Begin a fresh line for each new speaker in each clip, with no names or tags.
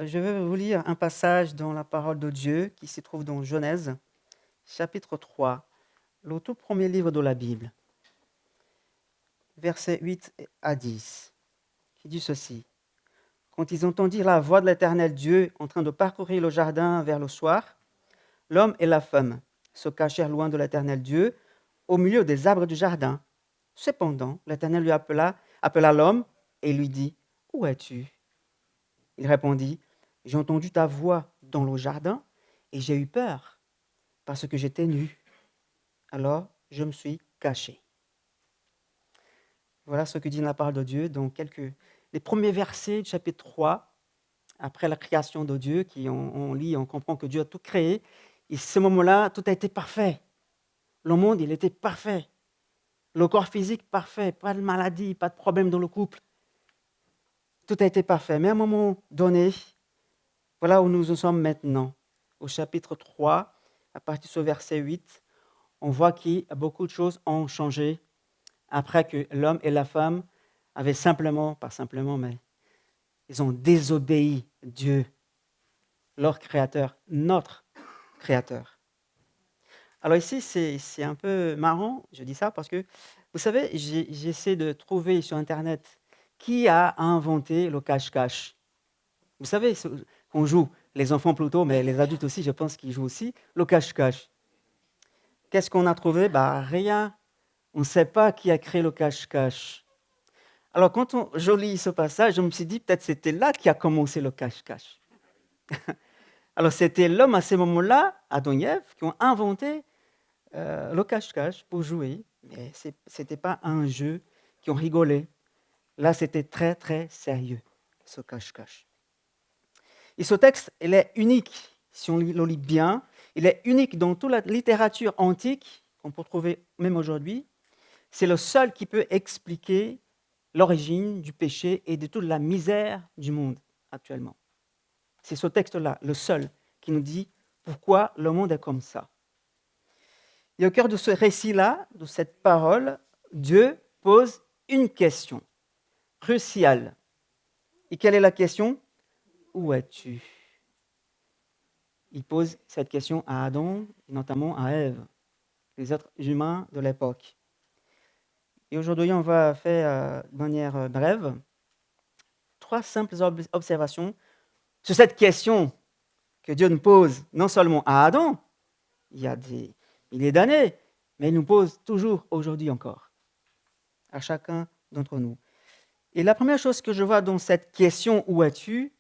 je vais vous lire un passage dans la parole de Dieu qui se trouve dans Genèse, chapitre 3, le tout premier livre de la Bible, versets 8 à 10, qui dit ceci. Quand ils entendirent la voix de l'Éternel Dieu en train de parcourir le jardin vers le soir, l'homme et la femme se cachèrent loin de l'Éternel Dieu, au milieu des arbres du jardin. Cependant, l'Éternel lui appela l'homme et lui dit, « Où es-tu » Il répondit, « J'ai entendu ta voix dans le jardin et j'ai eu peur parce que j'étais nu. Alors je me suis caché. » Voilà ce que dit la parole de Dieu dans les premiers versets du chapitre 3, après la création de Dieu, on lit, on comprend que Dieu a tout créé. Et ce moment-là, tout a été parfait. Le monde, il était parfait. Le corps physique, parfait. Pas de maladie, pas de problème dans le couple. Tout a été parfait. Mais à un moment donné, voilà où nous en sommes maintenant. Au chapitre 3, à partir de ce verset 8, on voit que beaucoup de choses ont changé après que l'homme et la femme avaient pas simplement, mais ils ont désobéi Dieu, leur créateur, notre créateur. Alors ici, c'est un peu marrant, je dis ça parce que, vous savez, j'essaie de trouver sur Internet qui a inventé le cache-cache. Vous savez, on joue, les enfants plutôt, mais les adultes aussi, je pense qu'ils jouent aussi, le cache-cache. Qu'est-ce qu'on a trouvé? Rien. On ne sait pas qui a créé le cache-cache. Alors, quand je lis ce passage, je me suis dit, peut-être c'était là qui a commencé le cache-cache. Alors, c'était l'homme à ce moment-là, Adam et Ève, qui ont inventé le cache-cache pour jouer. Mais ce n'était pas un jeu qui ont rigolé. Là, c'était très, très sérieux, ce cache-cache. Et ce texte, il est unique, si on le lit bien. Il est unique dans toute la littérature antique, qu'on peut trouver même aujourd'hui. C'est le seul qui peut expliquer l'origine du péché et de toute la misère du monde actuellement. C'est ce texte-là, le seul, qui nous dit pourquoi le monde est comme ça. Et au cœur de ce récit-là, de cette parole, Dieu pose une question cruciale. Et quelle est la question? Où es-tu? Il pose cette question à Adam, et notamment à Ève, les êtres humains de l'époque. Et aujourd'hui, on va faire de manière brève 3 simples observations sur cette question que Dieu nous pose non seulement à Adam, il y a des milliers d'années, mais il nous pose toujours aujourd'hui encore, à chacun d'entre nous. Et la première chose que je vois dans cette question « Où es-tu ?»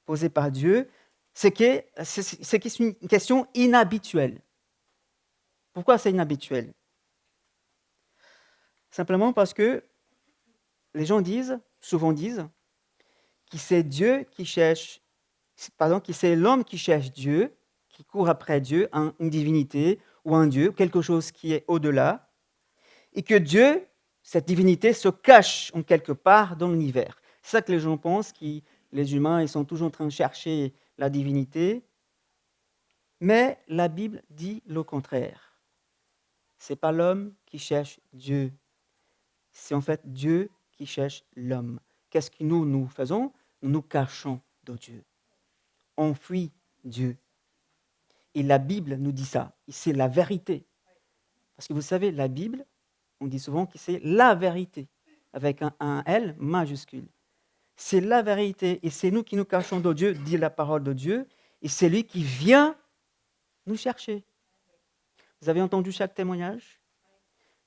posée par Dieu, c'est que c'est une question inhabituelle. Pourquoi c'est inhabituel? Simplement parce que les gens souvent disent, que c'est que c'est l'homme qui cherche Dieu, qui court après Dieu, une divinité ou un Dieu, quelque chose qui est au-delà, et que Dieu, cette divinité, se cache en quelque part dans l'univers. C'est ça que les gens pensent, que les humains ils sont toujours en train de chercher la divinité, mais la Bible dit le contraire. Ce n'est pas l'homme qui cherche Dieu, c'est en fait Dieu qui cherche l'homme. Qu'est-ce que nous faisons? Nous nous cachons de Dieu. On fuit Dieu. Et la Bible nous dit ça. Et c'est la vérité. Parce que vous savez, la Bible, on dit souvent que c'est la vérité, avec un L majuscule. C'est la vérité. Et c'est nous qui nous cachons de Dieu, dit la parole de Dieu. Et c'est lui qui vient nous chercher. Vous avez entendu chaque témoignage?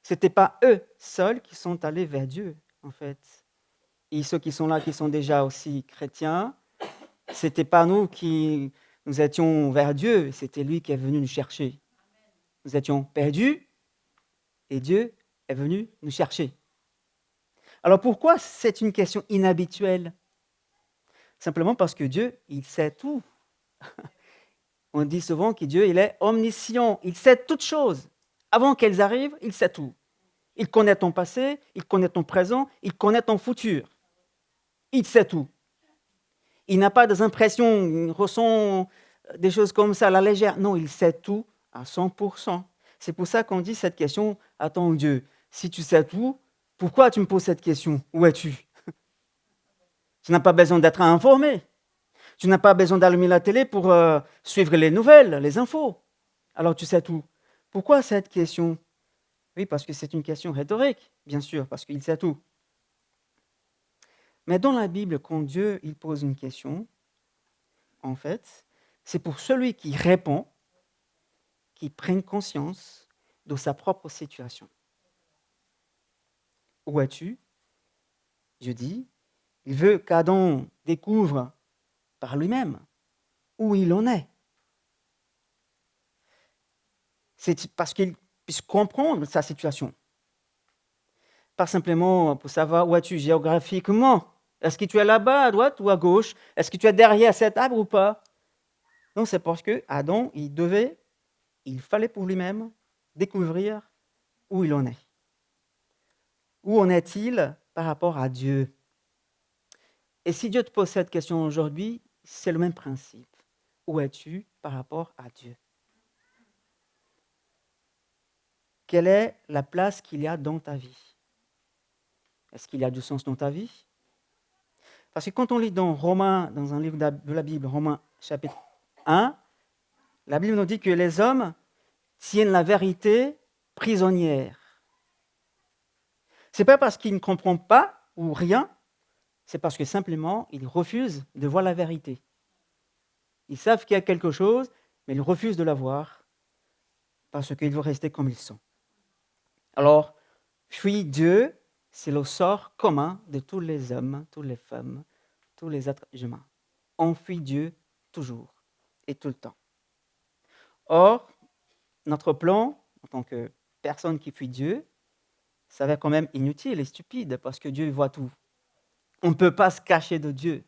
Ce n'était pas eux seuls qui sont allés vers Dieu, en fait. Et ceux qui sont là, qui sont déjà aussi chrétiens, ce n'était pas nous étions vers Dieu, c'était lui qui est venu nous chercher. Nous étions perdus et Dieu est venu nous chercher. Alors pourquoi c'est une question inhabituelle? Simplement parce que Dieu, il sait tout. On dit souvent que Dieu, il est omniscient, il sait toutes choses. Avant qu'elles arrivent, il sait tout. Il connaît ton passé, il connaît ton présent, il connaît ton futur. Il sait tout. Il n'a pas des impressions, il ressent des choses comme ça à la légère. Non, il sait tout à 100%. C'est pour ça qu'on dit cette question à ton Dieu. Si tu sais tout, pourquoi tu me poses cette question? Où es-tu? Tu n'as pas besoin d'être informé. Tu n'as pas besoin d'allumer la télé pour suivre les nouvelles, les infos. Alors tu sais tout. Pourquoi cette question? Oui, parce que c'est une question rhétorique, bien sûr, parce qu'il sait tout. Mais dans la Bible, quand Dieu il pose une question, en fait, c'est pour celui qui répond, qui prenne conscience de sa propre situation. Où es-tu? Dieu dit, il veut qu'Adam découvre par lui-même où il en est. C'est parce qu'il puisse comprendre sa situation. Pas simplement pour savoir où es-tu géographiquement. Est-ce que tu es là-bas, à droite ou à gauche? Est-ce que tu es derrière cet arbre ou pas? Non, c'est parce que Adam, il fallait pour lui-même découvrir où il en est. Où en est-il par rapport à Dieu? Et si Dieu te pose cette question aujourd'hui, c'est le même principe. Où es-tu par rapport à Dieu? Quelle est la place qu'il y a dans ta vie? Est-ce qu'il y a du sens dans ta vie? Parce que quand on lit dans Romains, dans un livre de la Bible, Romains chapitre 1, la Bible nous dit que les hommes tiennent la vérité prisonnière. Ce n'est pas parce qu'ils ne comprennent pas ou rien, c'est parce que simplement ils refusent de voir la vérité. Ils savent qu'il y a quelque chose, mais ils refusent de la voir parce qu'ils veulent rester comme ils sont. Alors, fuir Dieu, c'est le sort commun de tous les hommes, toutes les femmes, tous les êtres humains. On fuit Dieu toujours et tout le temps. Or, notre plan, en tant que personne qui fuit Dieu, s'avère quand même inutile et stupide parce que Dieu voit tout. On ne peut pas se cacher de Dieu,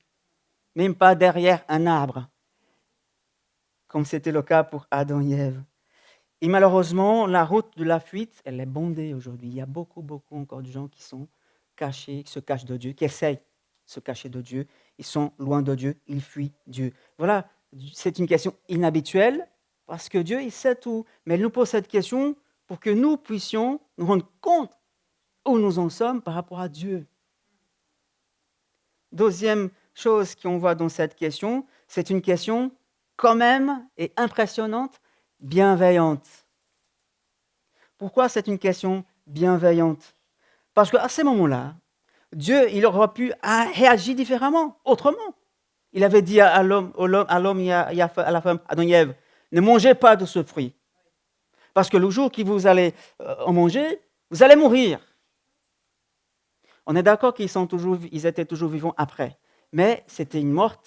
même pas derrière un arbre, comme c'était le cas pour Adam et Ève. Et malheureusement, la route de la fuite, elle est bondée aujourd'hui. Il y a beaucoup encore de gens qui sont cachés, qui se cachent de Dieu, qui essayent de se cacher de Dieu. Ils sont loin de Dieu, ils fuient Dieu. Voilà, c'est une question inhabituelle parce que Dieu, il sait tout. Mais il nous pose cette question pour que nous puissions nous rendre compte où nous en sommes par rapport à Dieu. Deuxième chose qu'on voit dans cette question, c'est une question quand même et impressionnante, bienveillante. Pourquoi c'est une question bienveillante? Parce qu'à ce moment-là, Dieu, il aurait pu réagir différemment, autrement. Il avait dit à l'homme et à la femme, Adam et Ève, ne mangez pas de ce fruit. Parce que le jour que vous allez en manger, vous allez mourir. On est d'accord qu'ils étaient toujours vivants après. Mais c'était une mort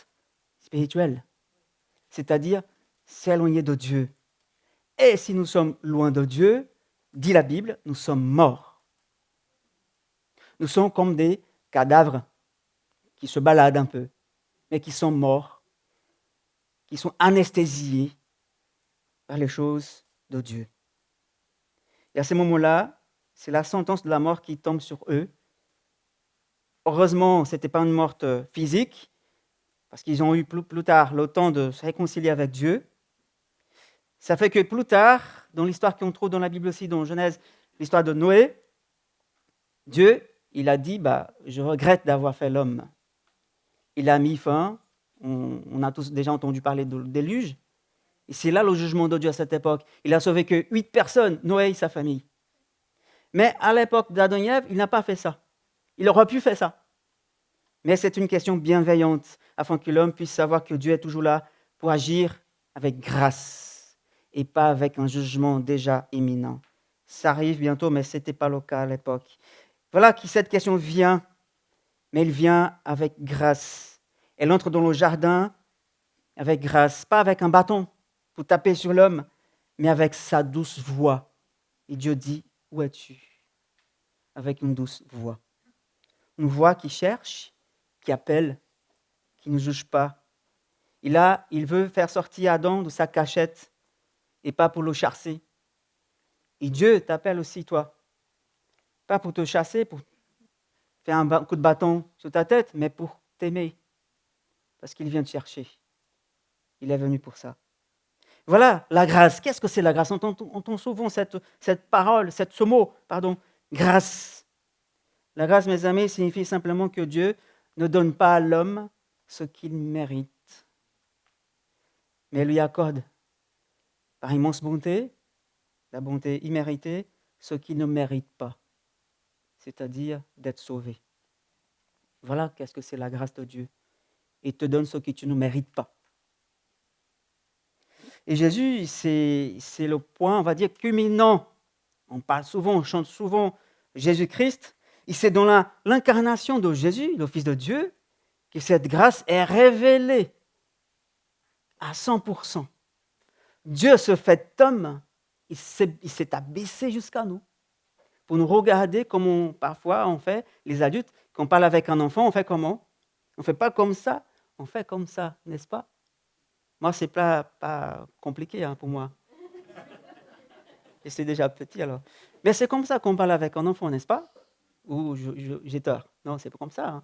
spirituelle. C'est-à-dire s'éloigner de Dieu. Et si nous sommes loin de Dieu, dit la Bible, nous sommes morts. Nous sommes comme des cadavres qui se baladent un peu, mais qui sont morts, qui sont anesthésiés par les choses de Dieu. Et à ce moment-là, c'est la sentence de la mort qui tombe sur eux. Heureusement, ce n'était pas une mort physique, parce qu'ils ont eu plus tard le temps de se réconcilier avec Dieu. Ça fait que plus tard, dans l'histoire qu'on trouve dans la Bible aussi, dans Genèse, l'histoire de Noé, Dieu, il a dit, je regrette d'avoir fait l'homme. Il a mis fin, on a tous déjà entendu parler du déluge, et c'est là le jugement de Dieu à cette époque. Il a sauvé que 8 personnes, Noé et sa famille. Mais à l'époque d'Adam et Ève, il n'a pas fait ça. Il aurait pu faire ça. Mais c'est une question bienveillante, afin que l'homme puisse savoir que Dieu est toujours là pour agir avec grâce, et pas avec un jugement déjà imminent. Ça arrive bientôt, mais ce n'était pas le cas à l'époque. Voilà qui cette question vient, mais elle vient avec grâce. Elle entre dans le jardin avec grâce, pas avec un bâton pour taper sur l'homme, mais avec sa douce voix. Et Dieu dit, où es-tu? Avec une douce voix. Une voix qui cherche, qui appelle, qui ne juge pas. Il veut faire sortir Adam de sa cachette et pas pour le chasser. Et Dieu t'appelle aussi, toi. Pas pour te chasser, pour faire un coup de bâton sur ta tête, mais pour t'aimer. Parce qu'il vient te chercher. Il est venu pour ça. Voilà la grâce. Qu'est-ce que c'est la grâce? On entend souvent cette parole, ce mot, grâce. La grâce, mes amis, signifie simplement que Dieu ne donne pas à l'homme ce qu'il mérite. mais lui accorde par immense bonté, la bonté imméritée, ce qu'il ne mérite pas, c'est-à-dire d'être sauvé. Voilà qu'est-ce que c'est la grâce de Dieu. Il te donne ce que tu ne mérites pas. Et Jésus, c'est le point, on va dire, culminant. On parle souvent, on chante souvent Jésus-Christ. Et c'est dans l'incarnation de Jésus, le Fils de Dieu, que cette grâce est révélée à 100%. Dieu se fait homme, il s'est abaissé jusqu'à nous. Pour nous regarder comme parfois on fait, les adultes, quand on parle avec un enfant, on fait comment? On ne fait pas comme ça, on fait comme ça, n'est-ce pas? Moi, ce n'est pas compliqué pour moi. Et c'est déjà petit alors. Mais c'est comme ça qu'on parle avec un enfant, n'est-ce pas? Ou j'ai tort? Non, c'est pas comme ça.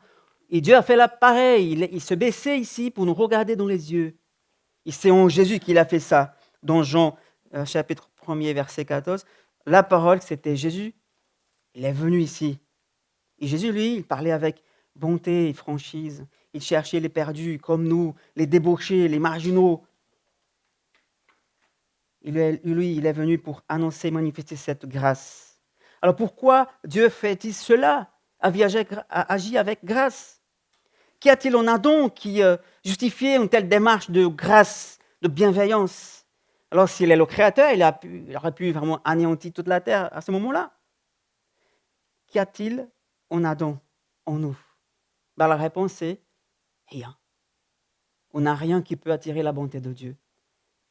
Et Dieu a fait pareil, il se baissait ici pour nous regarder dans les yeux. Et c'est en Jésus qu'il a fait ça. Dans Jean, chapitre 1er, verset 14, la parole, c'était Jésus. Il est venu ici. Et Jésus, lui, il parlait avec bonté et franchise. Il cherchait les perdus comme nous, les débauchés, les marginaux. Lui, il est venu pour annoncer, manifester cette grâce. Alors pourquoi Dieu fait-il cela? Agit avec grâce. Qu'y a-t-il en Adam qui justifiait une telle démarche de grâce, de bienveillance? Alors s'il est le Créateur, il aurait pu vraiment anéantir toute la terre à ce moment-là. Qu'y a-t-il en Adam, en nous? La réponse est rien. On n'a rien qui peut attirer la bonté de Dieu.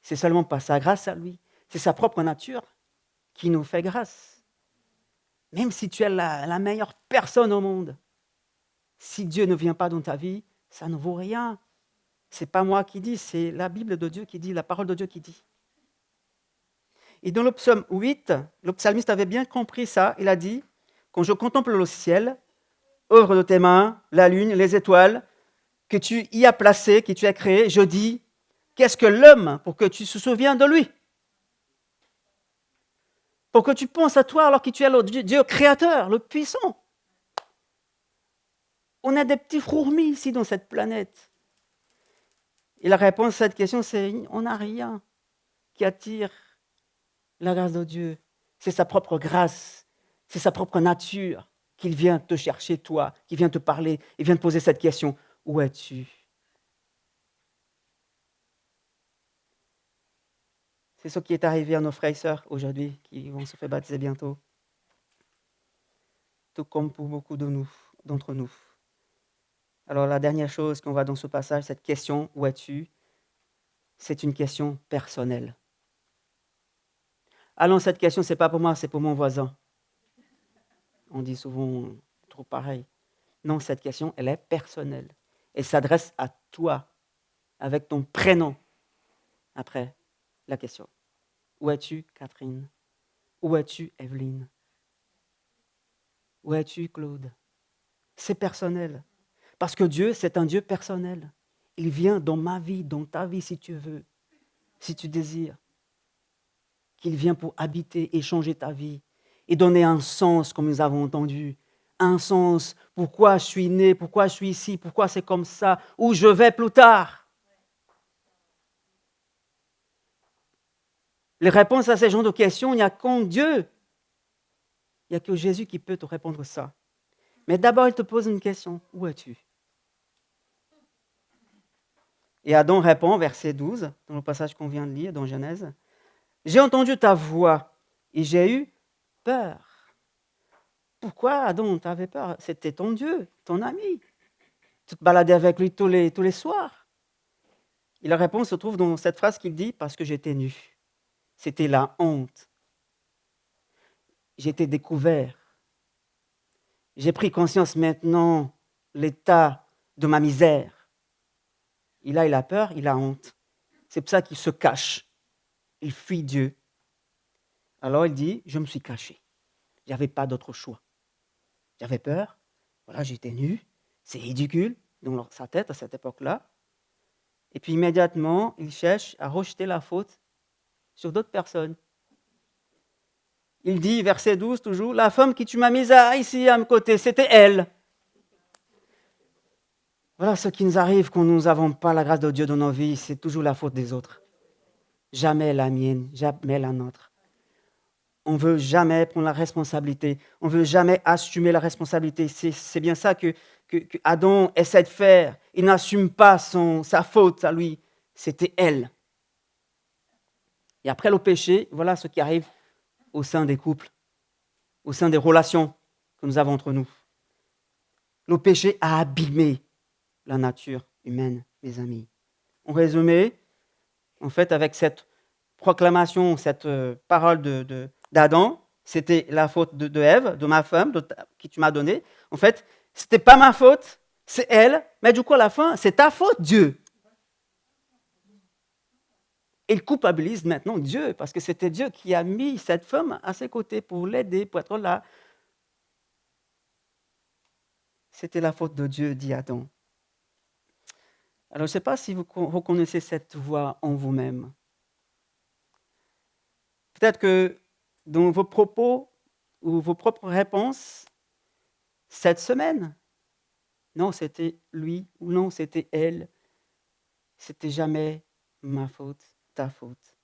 C'est seulement par sa grâce à lui. C'est sa propre nature qui nous fait grâce. Même si tu es la meilleure personne au monde, si Dieu ne vient pas dans ta vie, ça ne vaut rien. Ce n'est pas moi qui dis, c'est la Bible de Dieu qui dit, la parole de Dieu qui dit. Et dans le psaume 8, le psalmiste avait bien compris ça. Il a dit, quand je contemple le ciel, œuvre de tes mains, la lune, les étoiles, que tu y as placées, que tu as créées, je dis, qu'est-ce que l'homme pour que tu te souviens de lui? Pour que tu penses à toi alors que tu es le Dieu créateur, le puissant. On a des petits fourmis ici dans cette planète. Et la réponse à cette question, c'est on n'a rien qui attire la grâce de Dieu. C'est sa propre grâce, c'est sa propre nature qu'il vient te chercher, toi, qui vient te parler et vient te poser cette question. Où es-tu? C'est ce qui est arrivé à nos frères et sœurs aujourd'hui qui vont se faire baptiser bientôt. Tout comme pour beaucoup d'entre nous. Alors la dernière chose qu'on voit dans ce passage, cette question, où es-tu? C'est une question personnelle. Alors cette question, ce n'est pas pour moi, c'est pour mon voisin. On dit souvent trop pareil. Non, cette question, elle est personnelle. Elle s'adresse à toi, avec ton prénom. Après, la question. Où es-tu, Catherine? Où es-tu, Evelyne? Où es-tu, Claude? C'est personnel. Parce que Dieu, c'est un Dieu personnel. Il vient dans ma vie, dans ta vie, si tu veux, si tu désires. Qu'il vient pour habiter et changer ta vie et donner un sens, comme nous avons entendu. Un sens, pourquoi je suis né, pourquoi je suis ici, pourquoi c'est comme ça, où je vais plus tard. Les réponses à ces genres de questions, il n'y a qu'en Dieu. Il n'y a que Jésus qui peut te répondre ça. Mais d'abord, il te pose une question. Où es-tu? Et Adam répond, verset 12, dans le passage qu'on vient de lire, dans Genèse. J'ai entendu ta voix et j'ai eu peur. Pourquoi, Adam, tu avais peur? C'était ton Dieu, ton ami. Tu te baladais avec lui tous les soirs. Et la réponse se trouve dans cette phrase qu'il dit, parce que j'étais nu. C'était la honte. J'étais découvert. J'ai pris conscience maintenant l'état de ma misère. Et là, il a peur, il a honte. C'est pour ça qu'il se cache. Il fuit Dieu. Alors il dit, je me suis caché. Je n'avais pas d'autre choix. J'avais peur. Voilà, j'étais nu. C'est ridicule dans sa tête à cette époque-là. Et puis immédiatement, il cherche à rejeter la faute sur d'autres personnes. Il dit, verset 12 toujours, la femme que tu m'as mise ici à mes côtés, c'était elle. Voilà ce qui nous arrive quand nous n'avons pas la grâce de Dieu dans nos vies, c'est toujours la faute des autres. jamais la mienne, jamais la nôtre. On ne veut jamais prendre la responsabilité, on ne veut jamais assumer la responsabilité. C'est bien ça que Adam essaie de faire. Il n'assume pas sa faute à lui, c'était elle. Et après le péché, voilà ce qui arrive au sein des couples, au sein des relations que nous avons entre nous. Le péché a abîmé la nature humaine, mes amis. En résumé, en fait, avec cette proclamation, cette parole d'Adam, c'était la faute de Ève, de ma femme, qui tu m'as donnée. En fait, c'était pas ma faute, c'est elle, mais du coup, à la fin, c'est ta faute, Dieu. Il culpabilise maintenant Dieu, parce que c'était Dieu qui a mis cette femme à ses côtés pour l'aider, pour être là. C'était la faute de Dieu, dit Adam. Alors, je ne sais pas si vous reconnaissez cette voix en vous-même. Peut-être que dans vos propos ou vos propres réponses, cette semaine, non, c'était lui, ou non, c'était elle, c'était jamais ma faute, ta faute.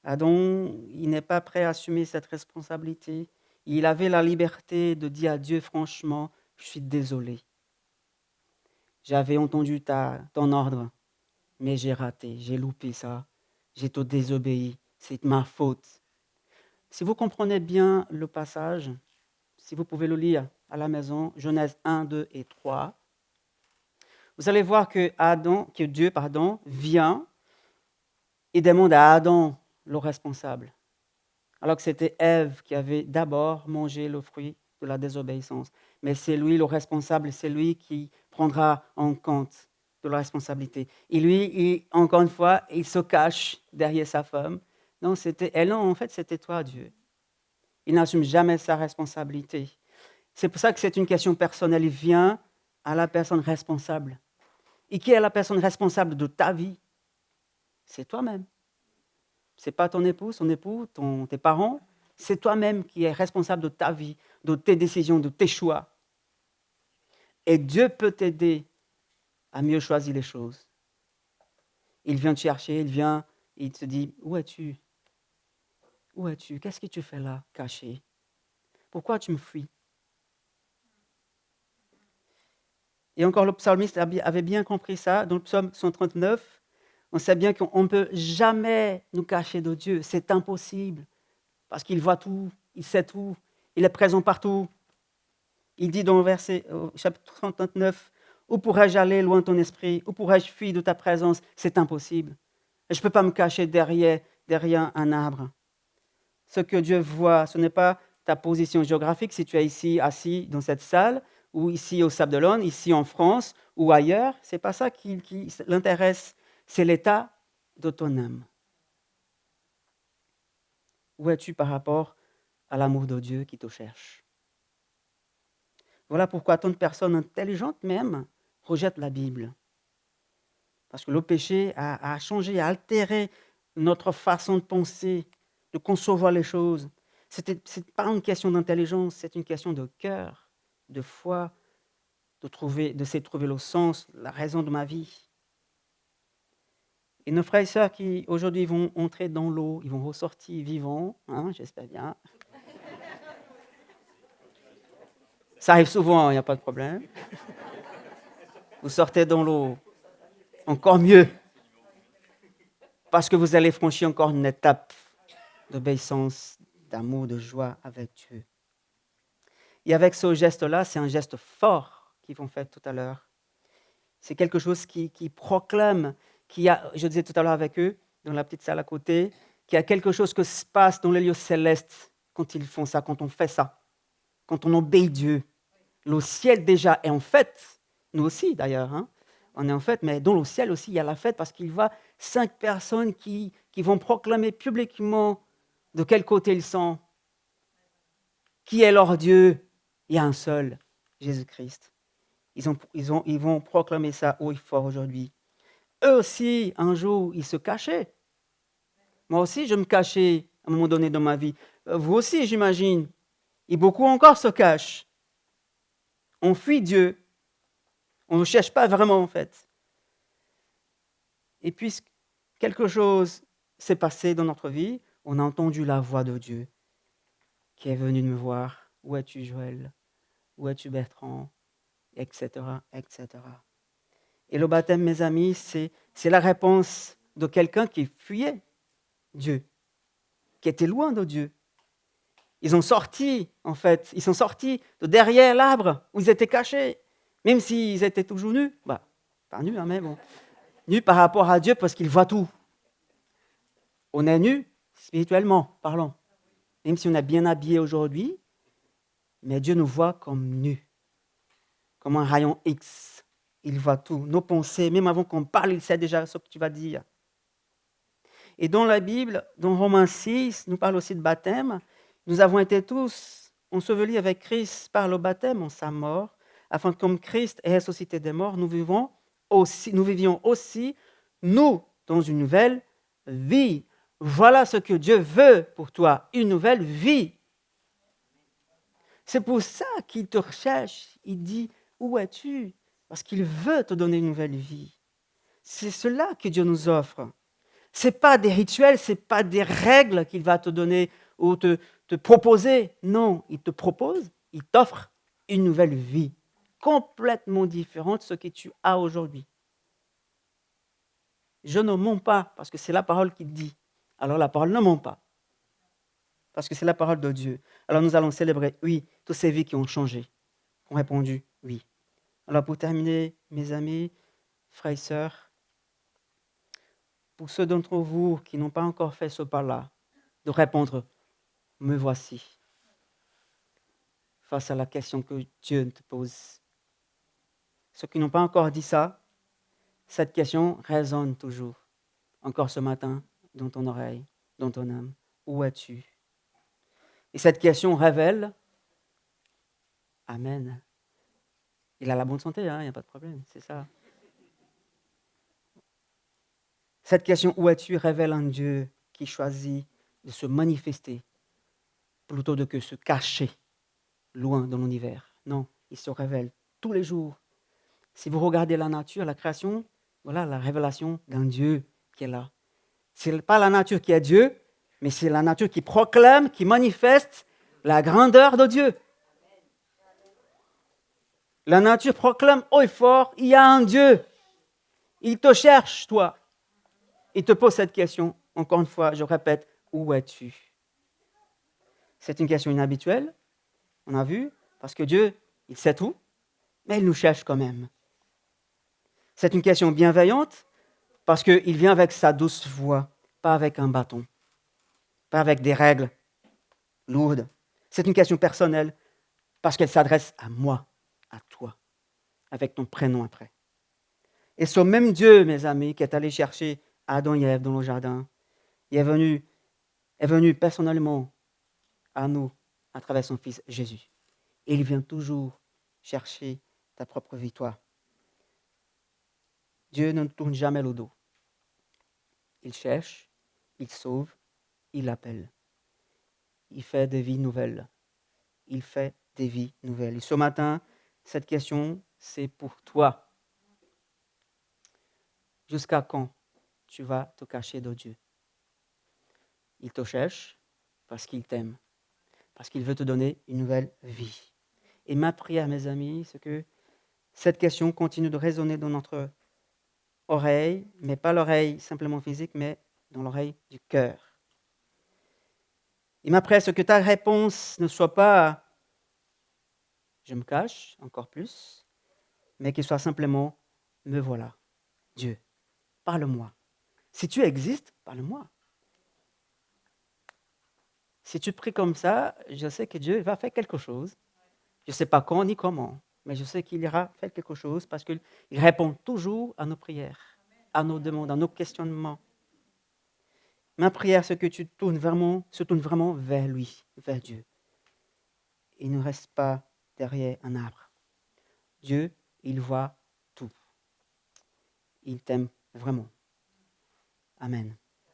Adam, il n'est pas prêt à assumer cette responsabilité. Il avait la liberté de dire à Dieu, franchement, je suis désolé. J'avais entendu ton ordre, mais j'ai raté, j'ai loupé ça, j'ai tout désobéi, c'est ma faute. Si vous comprenez bien le passage, si vous pouvez le lire à la maison, Genèse 1, 2 et 3, vous allez voir que Dieu vient et demande à Adam le responsable, alors que c'était Ève qui avait d'abord mangé le fruit de la désobéissance. Mais c'est lui le responsable, c'est lui qui prendra en compte de la responsabilité. Et lui, encore une fois, il se cache derrière sa femme. Non, c'était elle, non, en fait, c'était toi, Dieu. Il n'assume jamais sa responsabilité. C'est pour ça que c'est une question personnelle. Il vient à la personne responsable. Et qui est la personne responsable de ta vie? C'est toi-même. Ce n'est pas ton épouse, ton époux, tes parents. C'est toi-même qui es responsable de ta vie, de tes décisions, de tes choix. Et Dieu peut t'aider à mieux choisir les choses. Il vient te chercher, il te dit, où es-tu? Où es-tu? Qu'est-ce que tu fais là, caché? Pourquoi tu me fuis? Et encore, le psalmiste avait bien compris ça. Dans le psaume 139, on sait bien qu'on ne peut jamais nous cacher de Dieu. C'est impossible. Parce qu'il voit tout, il sait tout, il est présent partout. Il dit dans le verset, au chapitre 39, « Où pourrais-je aller loin de ton esprit? Où pourrais-je fuir de ta présence? C'est impossible. Et je ne peux pas me cacher derrière un arbre. » Ce que Dieu voit, ce n'est pas ta position géographique, si tu es ici, assis dans cette salle, ou ici au Sable d'Olonne, ici en France, ou ailleurs. Ce n'est pas ça qui l'intéresse, c'est l'état de ton âme. Où es-tu par rapport à l'amour de Dieu qui te cherche? Voilà pourquoi tant de personnes intelligentes même rejettent la Bible. Parce que le péché a changé, a altéré notre façon de penser, de concevoir les choses. Ce n'est pas une question d'intelligence, c'est une question de cœur, de foi, d'essayer de trouver le sens, la raison de ma vie. Et nos frères et sœurs qui aujourd'hui vont entrer dans l'eau, ils vont ressortir vivants, j'espère bien. Ça arrive souvent, il n'y a pas de problème. Vous sortez dans l'eau, encore mieux, parce que vous allez franchir encore une étape d'obéissance, d'amour, de joie avec Dieu. Et avec ce geste-là, c'est un geste fort qu'ils vont faire tout à l'heure. C'est quelque chose qui proclame, je disais tout à l'heure avec eux, dans la petite salle à côté, qu'il y a quelque chose qui se passe dans les lieux célestes quand ils font ça, quand on fait ça, quand on obéit Dieu. Le ciel déjà est en fête, nous aussi d'ailleurs, on est en fête, mais dans le ciel aussi il y a la fête parce qu'il y a 5 personnes qui vont proclamer publiquement de quel côté ils sont, qui est leur Dieu. Il y a un seul, Jésus-Christ. Ils vont proclamer ça haut et fort aujourd'hui. Eux aussi, un jour, ils se cachaient. Moi aussi, je me cachais à un moment donné dans ma vie. Vous aussi, j'imagine. Et beaucoup encore se cachent. On fuit Dieu. On ne cherche pas vraiment, en fait. Et puis, quelque chose s'est passé dans notre vie, on a entendu la voix de Dieu qui est venu me voir. Où es-tu, Joël? Où es-tu, Bertrand? Etc., etc. Et le baptême, mes amis, c'est la réponse de quelqu'un qui fuyait Dieu, qui était loin de Dieu. Ils ont sorti, en fait, ils sont sortis de derrière l'arbre où ils étaient cachés, même s'ils étaient toujours nus. Pas nus, hein, mais bon. Nus par rapport à Dieu parce qu'il voit tout. On est nus, spirituellement parlant. Même si on est bien habillé aujourd'hui, mais Dieu nous voit comme nus, comme un rayon X. Il voit tout, nos pensées, même avant qu'on parle, il sait déjà ce que tu vas dire. Et dans la Bible, dans Romains 6, nous parle aussi de baptême. Nous avons été tous ensevelis avec Christ par le baptême en sa mort, afin que comme Christ est ressuscité des morts, nous vivions aussi, nous, dans une nouvelle vie. Voilà ce que Dieu veut pour toi, une nouvelle vie. C'est pour ça qu'il te recherche. Il dit, où es-tu? Parce qu'il veut te donner une nouvelle vie. C'est cela que Dieu nous offre. Ce n'est pas des rituels, ce n'est pas des règles qu'il va te donner ou te proposer. Non, il te propose, il t'offre une nouvelle vie, complètement différente de ce que tu as aujourd'hui. Je ne mens pas, parce que c'est la parole qui dit. Alors la parole ne ment pas, parce que c'est la parole de Dieu. Alors nous allons célébrer, oui, toutes ces vies qui ont changé, qui ont répondu, oui. Alors pour terminer, mes amis, frères et sœurs, pour ceux d'entre vous qui n'ont pas encore fait ce pas-là, de répondre, me voici, face à la question que Dieu te pose. Ceux qui n'ont pas encore dit ça, cette question résonne toujours, encore ce matin, dans ton oreille, dans ton âme. Où es-tu? Et cette question révèle, Amen. Il a la bonne santé, il n'y a pas de problème, c'est ça. Cette question, où es-tu, révèle un Dieu qui choisit de se manifester plutôt que de se cacher loin dans l'univers. Non, il se révèle tous les jours. Si vous regardez la nature, la création, voilà la révélation d'un Dieu qui est là. Ce n'est pas la nature qui est Dieu, mais c'est la nature qui proclame, qui manifeste la grandeur de Dieu. La nature proclame haut et fort, il y a un Dieu. Il te cherche, toi. Il te pose cette question. Encore une fois, je répète, où es-tu? C'est une question inhabituelle, on a vu, parce que Dieu, il sait tout, mais il nous cherche quand même. C'est une question bienveillante, parce qu'il vient avec sa douce voix, pas avec un bâton, pas avec des règles lourdes. C'est une question personnelle, parce qu'elle s'adresse à moi, à toi, avec ton prénom après. Et ce même Dieu, mes amis, qui est allé chercher Adam et Ève dans le jardin, il est venu personnellement à nous à travers son Fils Jésus. Et il vient toujours chercher ta propre victoire. Dieu ne tourne jamais le dos. Il cherche, il sauve, il appelle. Il fait des vies nouvelles. Il fait des vies nouvelles. Et ce matin, cette question, c'est pour toi. Jusqu'à quand tu vas te cacher de Dieu? Il te cherche parce qu'il t'aime, parce qu'il veut te donner une nouvelle vie. Et ma prière, mes amis, c'est que cette question continue de résonner dans notre oreille, mais pas l'oreille simplement physique, mais dans l'oreille du cœur. Et ma prière, c'est que ta réponse ne soit pas « je me cache encore plus », mais qu'il soit simplement « me voilà, Dieu, parle-moi. Si tu existes, parle-moi. » Si tu pries comme ça, je sais que Dieu va faire quelque chose. Je ne sais pas quand ni comment, mais je sais qu'il ira faire quelque chose parce qu'il répond toujours à nos prières, à nos demandes, à nos questionnements. Ma prière, c'est que tu se tournes vraiment vers lui, vers Dieu. Il ne reste pas derrière un arbre. Dieu, il voit tout. Il t'aime vraiment. Amen.